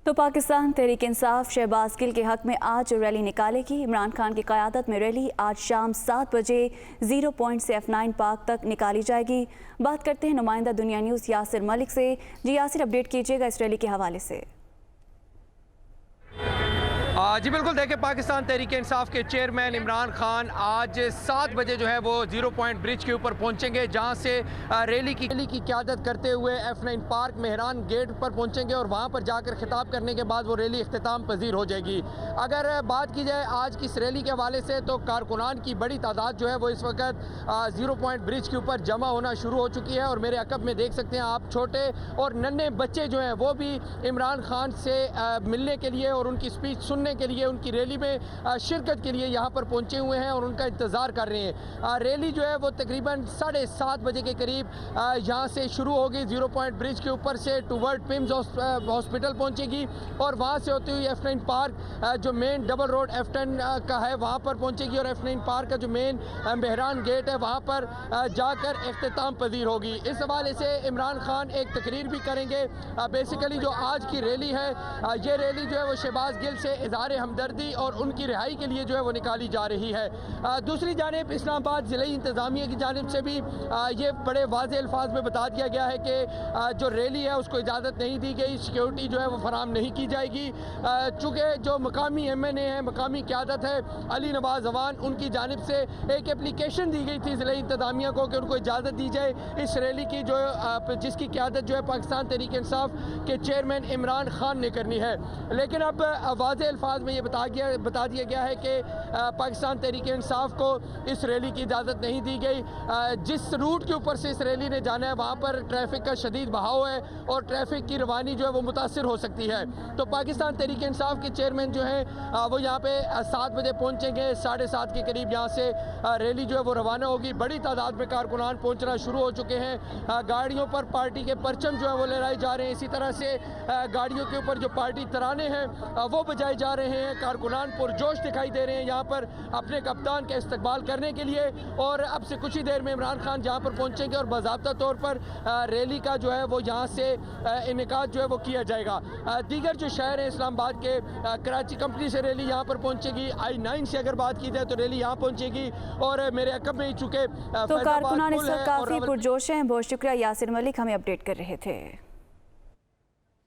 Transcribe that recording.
تو پاکستان تحریک انصاف شہباز گل کے حق میں آج ریلی نکالے گی۔ عمران خان کی قیادت میں ریلی آج شام 7 بجے 0 پوائنٹ سے F9 پارک تک نکالی جائے گی۔ بات کرتے ہیں نمائندہ دنیا نیوز یاسر ملک سے۔ جی یاسر، اپڈیٹ کیجیے گا اس ریلی کے حوالے سے۔ جی بالکل، دیکھیں پاکستان تحریک انصاف کے چیئرمین عمران خان آج 7 بجے جو ہے وہ 0 پوائنٹ برج کے اوپر پہنچیں گے، جہاں سے ریلی کی قیادت کرتے ہوئے F9 پارک مہران گیٹ پر پہنچیں گے اور وہاں پر جا کر خطاب کرنے کے بعد وہ ریلی اختتام پذیر ہو جائے گی۔ اگر بات کی جائے آج کی اس ریلی کے حوالے سے تو کارکنان کی بڑی تعداد جو ہے وہ اس وقت 0 پوائنٹ برج کے اوپر جمع ہونا شروع ہو چکی ہے، اور میرے عقب میں دیکھ سکتے ہیں آپ چھوٹے اور ننھے بچے جو ہیں وہ بھی عمران خان سے ملنے کے لیے اور ان کی اسپیچ سننے کے لیے، ان کی ریلی میں شرکت کے لیے یہاں پر پہنچے ہوئے ہیں اور ان کا انتظار کر رہے ہیں۔ ریلی جو ہے وہ تقریباً 7:30 بجے کے قریب یہاں سے شروع ہوگی، 0 پوائنٹ برج کے اوپر سے ٹوورڈ پیمز ہاسپٹل پہنچے گی اور وہاں سے ہوتی ہوئی F9 پارک جو مین ڈبل روڈ F10 کا ہے وہاں پر پہنچے گی، اور F9 پارک کا جو مین مہران گیٹ ہے وہاں پر جا کر اختتام پذیر ہوگی۔ اس حوالے سے عمران خان ایک تقریر بھی کریں گے۔ بیسیکلی جو آج کی ریلی ہے، یہ ریلی جو ہے وہ شہباز گل سے اظہار ہمدردی اور ان کی رہائی کے لیے جو ہے وہ نکالی جا رہی ہے۔ دوسری جانب اسلام آباد ضلعی انتظامیہ کی جانب سے بھی یہ بڑے واضح الفاظ میں بتا دیا گیا ہے کہ جو ریلی ہے اس کو اجازت نہیں دی گئی، سیکیورٹی جو ہے وہ فراہم نہیں کی جائے گی، چونکہ جو مقامی MNA ہیں، مقامی قیادت ہے علی نواز اوان، ان کی جانب سے ایک اپلیکیشن دی گئی تھی ضلعی انتظامیہ کو کہ ان کو اجازت دی جائے اس ریلی کی جس کی قیادت جو ہے پاکستان تحریک انصاف کے چیئرمین عمران خان نے کرنی ہے۔ لیکن اب واضح الفاظ میں یہ بتا دیا گیا ہے کہ پاکستان تحریک انصاف کو اس ریلی کی اجازت نہیں دی گئی۔ جس روٹ کے اوپر سے اس ریلی نے جانا ہے وہاں پر ٹریفک کا شدید بہاؤ ہے اور ٹریفک کی روانی جو ہے وہ متاثر ہو سکتی ہے، تو پاکستان تحریک انصاف کے چیئرمین جو ہیں وہ یہاں پہ 7 بجے پہنچیں گے۔ 7:30 کے قریب یہاں سے ریلی جو ہے وہ روانہ ہوگی۔ بڑی تعداد میں کارکنان پہنچنا شروع ہو چکے ہیں، گاڑیوں پر پارٹی کے پرچم جو ہے وہ لہرائے جا رہے ہیں، اسی طرح سے گاڑیوں کے اوپر جو پارٹی ترانے ہیں وہ بجائے جا رہے ہیں۔ کارکنان پرجوش دکھائی دے رہے ہیں یہاں پر اپنے کپتان کا استقبال کرنے کے لیے، اور اب سے کچھ ہی دیر میں عمران خان جہاں پر پہنچیں گے اور باضابطہ طور پر ریلی کا جو ہے وہ یہاں سے انعقاد جو ہے وہ کیا جائے گا۔ دیگر جو شہر ہیں اسلام آباد کے، کراچی کمپنی سے ریلی یہاں پر پہنچے گی، I9 سے اگر بات کی جائے تو ریلی یہاں پہنچے گی، اور میرے عقب میں ہی چکے تو کارکنان اس وقت کافی پرجوش ہیں۔ بہت شکریہ یاسر ملک، ہمیں اپڈیٹ کر رہے تھے۔